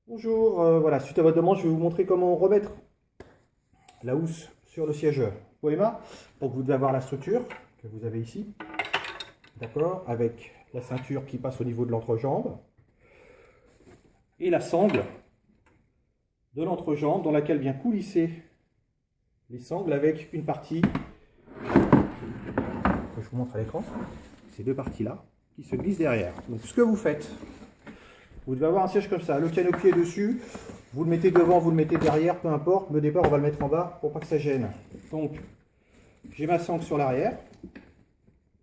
Bonjour, voilà, suite à votre demande, je vais vous montrer comment remettre la housse sur le siège Poema. Donc vous devez avoir la structure que vous avez ici, d'accord, avec la ceinture qui passe au niveau de l'entrejambe et la sangle de l'entrejambe dans laquelle vient coulisser les sangles avec une partie, que je vous montre à l'écran, ces deux parties-là qui se glissent derrière. Donc ce que vous faites, vous devez avoir un siège comme ça, le canopy est dessus, vous le mettez devant, vous le mettez derrière, peu importe, le départ on va le mettre en bas pour pas que ça gêne. Donc j'ai ma sangle sur l'arrière,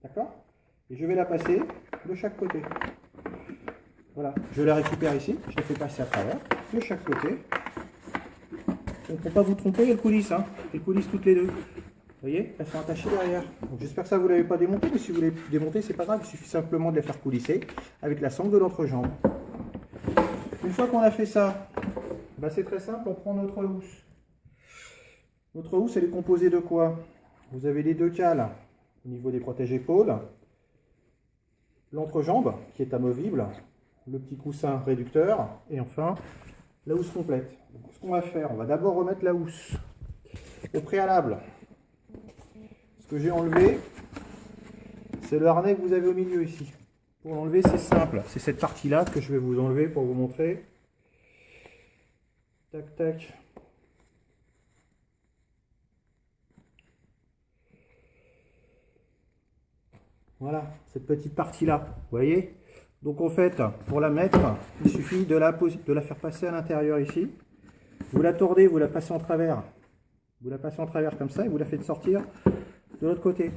d'accord, et je vais la passer de chaque côté. Voilà, je la récupère ici, je la fais passer à travers, de chaque côté. Donc pour pas vous tromper, elles coulissent, hein. Elles coulissent toutes les deux. Vous voyez, elles sont attachées derrière. Donc j'espère que ça vous l'avez pas démonté, mais si vous l'avez démonté, c'est pas grave, il suffit simplement de les faire coulisser avec la sangle de l'entrejambe. Une fois qu'on a fait ça, bah c'est très simple, on prend notre housse. Notre housse, elle est composée de quoi? Vous avez les deux cales au niveau des protège-épaules, l'entrejambe qui est amovible, le petit coussin réducteur, et enfin la housse complète. Donc, ce qu'on va faire, on va d'abord remettre la housse. Au préalable, ce que j'ai enlevé, c'est le harnais que vous avez au milieu ici. Pour l'enlever, c'est simple, c'est cette partie-là que je vais vous enlever pour vous montrer. Tac, tac. Voilà, cette petite partie-là, vous voyez? Donc en fait, pour la mettre, il suffit de la faire passer à l'intérieur ici. Vous la tordez, vous la passez en travers. Vous la passez en travers comme ça et vous la faites sortir de l'autre côté.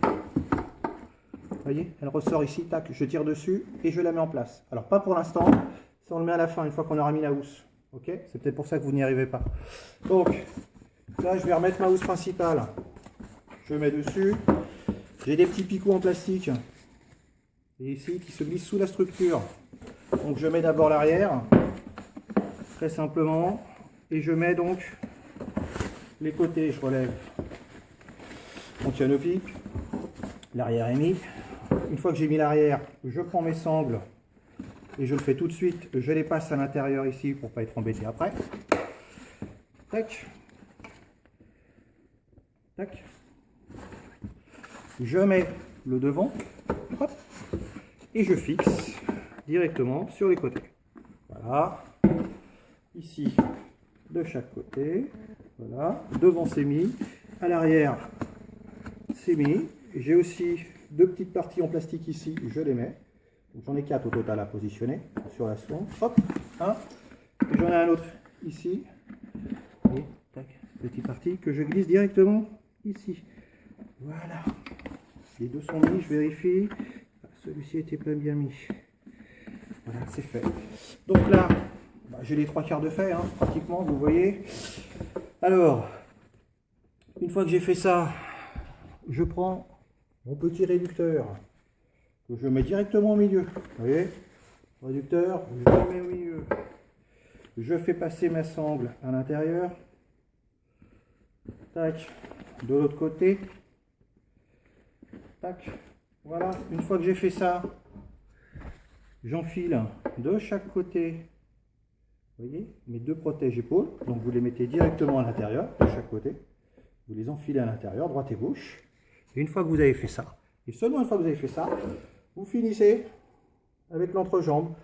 Vous voyez? Elle ressort ici, tac, je tire dessus et je la mets en place. Alors pas pour l'instant, ça on le met à la fin, une fois qu'on aura mis la housse. Ok? C'est peut-être pour ça que vous n'y arrivez pas. Donc, là je vais remettre ma housse principale. Je mets dessus. J'ai des petits picots en plastique. Et ici, qui se glissent sous la structure. Donc je mets d'abord l'arrière, très simplement, et je mets donc les côtés, je relève mon canopy, l'arrière est mis. Une fois que j'ai mis l'arrière, je prends mes sangles, et je le fais tout de suite, je les passe à l'intérieur ici pour ne pas être embêté après. Tac. Tac. Je mets le devant, hop, et je fixe directement sur les côtés. Voilà. Ici, de chaque côté. Voilà. Devant, c'est mis. À l'arrière, c'est mis. J'ai aussi deux petites parties en plastique ici. Je les mets. J'en ai 4 au total à positionner sur la sonde. Hop, un. Et j'en ai un autre ici. Et tac, petite partie que je glisse directement ici. Voilà. Les deux sont mis, je vérifie. Celui-ci était pas bien mis. Voilà, c'est fait. Donc là, bah, j'ai les 3 quarts de fait, hein, pratiquement, vous voyez. Alors, une fois que j'ai fait ça, je prends mon petit réducteur, que je mets directement au milieu. Vous voyez, réducteur, je le mets au milieu. Je fais passer ma sangle à l'intérieur. Tac, de l'autre côté. Tac, voilà. Une fois que j'ai fait ça, j'enfile de chaque côté, vous voyez, mes deux protège-épaules. Donc vous les mettez directement à l'intérieur, de chaque côté. Vous les enfilez à l'intérieur, droite et gauche. Et une fois que vous avez fait ça, et seulement une fois que vous avez fait ça, vous finissez avec l'entrejambe.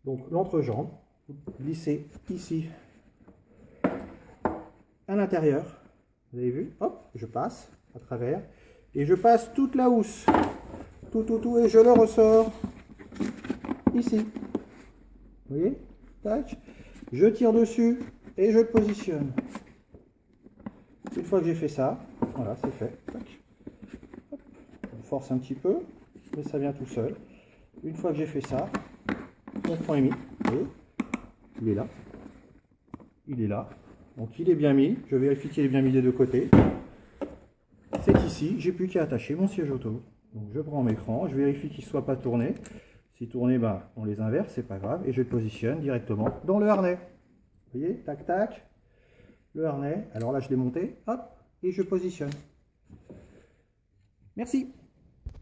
Donc l'entrejambe, vous glissez ici, à l'intérieur. Vous avez vu? Hop, je passe à travers. Et je passe toute la housse. Tout, et je le ressors ici. Vous voyez? Tac. Je tire dessus et je le positionne. Une fois que j'ai fait ça, voilà, c'est fait. Tac. Hop. On force un petit peu, mais ça vient tout seul. Une fois que j'ai fait ça, mon point est mis. Et il est là. Il est là. Donc il est bien mis. Je vérifie qu'il est bien mis des deux côtés. C'est ici. J'ai plus qu'à attacher mon siège auto. Donc je prends mes crans, je vérifie qu'ils ne soient pas tournés. Si tournés, ben, on les inverse, c'est pas grave. Et je le positionne directement dans le harnais. Vous voyez, tac, tac. Le harnais. Alors là, je l'ai monté. Hop. Et je positionne. Merci.